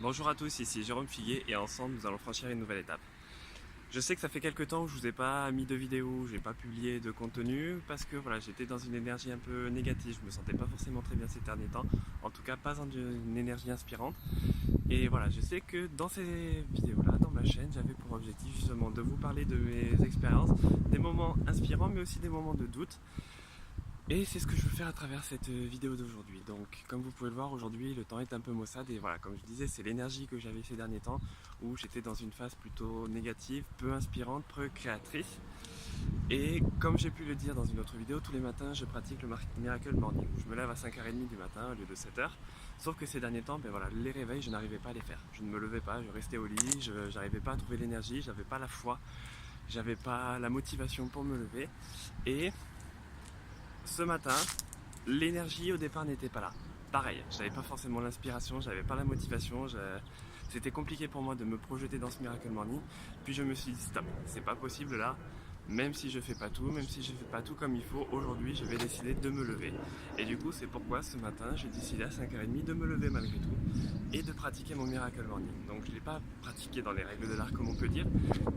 Bonjour à tous, ici Jérôme Figuet et ensemble nous allons franchir une nouvelle étape. Je sais que ça fait quelques temps que je vous ai pas mis de vidéo, j'ai pas publié de contenu parce que voilà, j'étais dans une énergie un peu négative, je me sentais pas forcément très bien ces derniers temps, en tout cas pas dans une énergie inspirante. Et voilà, je sais que dans ces vidéos-là, dans ma chaîne, j'avais pour objectif justement de vous parler de mes expériences, des moments inspirants mais aussi des moments de doute. Et c'est ce que je veux faire à travers cette vidéo d'aujourd'hui. Donc comme vous pouvez le voir aujourd'hui, le temps est un peu maussade et voilà, comme je disais, c'est l'énergie que j'avais ces derniers temps où j'étais dans une phase plutôt négative, peu inspirante, peu créatrice. Et comme j'ai pu le dire dans une autre vidéo, tous les matins je pratique le Miracle Morning. Je me lève à 5h30 du matin au lieu de 7h. Sauf que ces derniers temps, ben voilà, les réveils, je n'arrivais pas à les faire. Je ne me levais pas, je restais au lit, je n'arrivais pas à trouver l'énergie, j'avais pas la foi, j'avais pas la motivation pour me lever. Et ce matin, l'énergie au départ n'était pas là. Pareil, j'avais pas forcément l'inspiration, j'avais pas la motivation, c'était compliqué pour moi de me projeter dans ce Miracle Morning. Puis je me suis dit stop, c'est pas possible là. Même si je fais pas tout, même si je fais pas tout comme il faut, aujourd'hui je vais décider de me lever. Et du coup c'est pourquoi ce matin j'ai décidé à 5h30 de me lever malgré tout et de pratiquer mon Miracle Morning. Donc je l'ai pas pratiqué dans les règles de l'art comme on peut dire,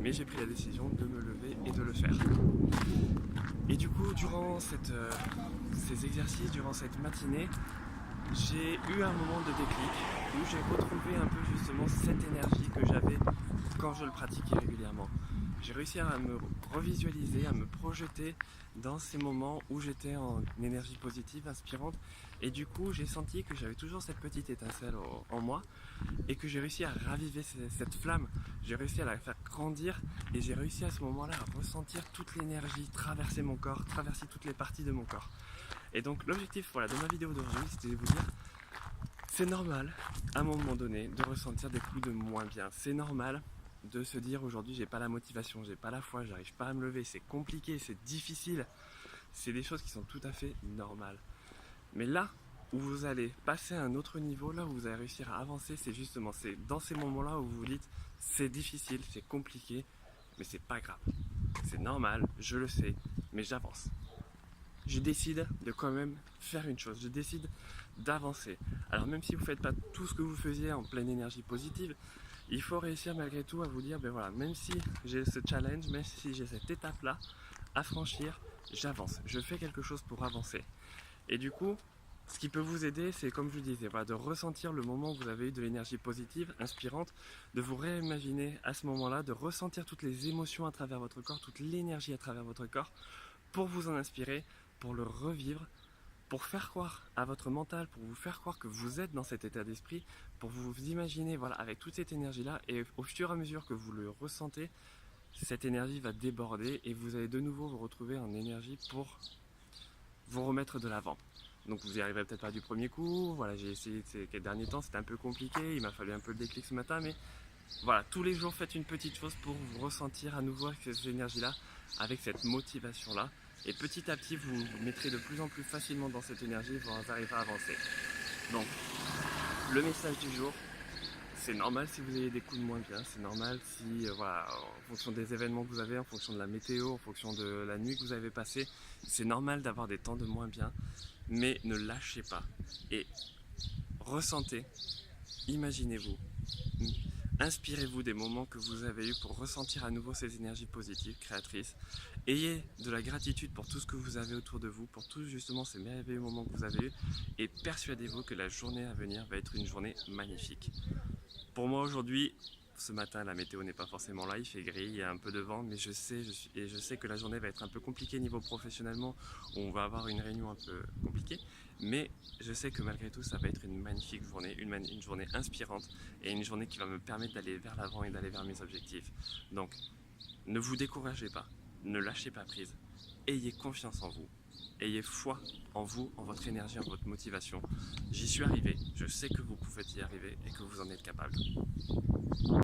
mais j'ai pris la décision de me lever et de le faire. Et du coup, durant ces exercices, durant cette matinée, j'ai eu un moment de déclic où j'ai retrouvé un peu justement cette énergie que j'avais quand je le pratiquais régulièrement. J'ai réussi à me revisualiser, à me projeter dans ces moments où j'étais en énergie positive, inspirante. Et du coup, j'ai senti que j'avais toujours cette petite étincelle en moi et que j'ai réussi à raviver cette flamme. J'ai réussi à la faire grandir et j'ai réussi à ce moment-là à ressentir toute l'énergie traverser mon corps, traverser toutes les parties de mon corps. Et donc l'objectif voilà, de ma vidéo d'aujourd'hui, c'était de vous dire c'est normal à un moment donné de ressentir des coups de moins bien. C'est normal de se dire aujourd'hui j'ai pas la motivation, j'ai pas la foi, j'arrive pas à me lever, c'est compliqué, c'est difficile. C'est des choses qui sont tout à fait normales. Mais là où vous allez passer à un autre niveau, là où vous allez réussir à avancer, c'est justement c'est dans ces moments-là où vous vous dites c'est difficile, c'est compliqué, mais c'est pas grave. C'est normal, je le sais, mais j'avance. Je décide de quand même faire une chose, je décide d'avancer. Alors même si vous ne faites pas tout ce que vous faisiez en pleine énergie positive, il faut réussir malgré tout à vous dire, ben voilà, même si j'ai ce challenge, même si j'ai cette étape-là à franchir, j'avance, je fais quelque chose pour avancer. Et du coup, ce qui peut vous aider, c'est comme je vous disais, voilà, de ressentir le moment où vous avez eu de l'énergie positive, inspirante, de vous réimaginer à ce moment-là, de ressentir toutes les émotions à travers votre corps, toute l'énergie à travers votre corps, pour vous en inspirer, pour le revivre, pour faire croire à votre mental, pour vous faire croire que vous êtes dans cet état d'esprit, pour vous imaginer voilà, avec toute cette énergie-là, et au fur et à mesure que vous le ressentez, cette énergie va déborder et vous allez de nouveau vous retrouver en énergie pour vous remettre de l'avant. Donc vous y arriverez peut-être pas du premier coup, voilà, j'ai essayé ces derniers temps, c'était un peu compliqué, il m'a fallu un peu le déclic ce matin, mais voilà, tous les jours faites une petite chose pour vous ressentir à nouveau avec cette énergie-là, avec cette motivation-là. Et petit à petit, vous vous mettrez de plus en plus facilement dans cette énergie et vous arriverez à avancer. Donc, le message du jour, c'est normal si vous avez des coups de moins bien, c'est normal si, voilà, en fonction des événements que vous avez, en fonction de la météo, en fonction de la nuit que vous avez passée, c'est normal d'avoir des temps de moins bien, mais ne lâchez pas. Et ressentez, imaginez-vous, inspirez-vous des moments que vous avez eus pour ressentir à nouveau ces énergies positives, créatrices. Ayez de la gratitude pour tout ce que vous avez autour de vous, pour tous justement ces merveilleux moments que vous avez eus, et persuadez-vous que la journée à venir va être une journée magnifique. Pour moi aujourd'hui, ce matin la météo n'est pas forcément là, il fait gris, il y a un peu de vent, mais je sais que la journée va être un peu compliquée niveau professionnellement, où on va avoir une réunion un peu compliquée, mais je sais que malgré tout ça va être une magnifique journée, une journée inspirante et une journée qui va me permettre d'aller vers l'avant et d'aller vers mes objectifs. Donc ne vous découragez pas, ne lâchez pas prise, ayez confiance en vous. Ayez foi en vous, en votre énergie, en votre motivation. J'y suis arrivé, je sais que vous pouvez y arriver et que vous en êtes capable.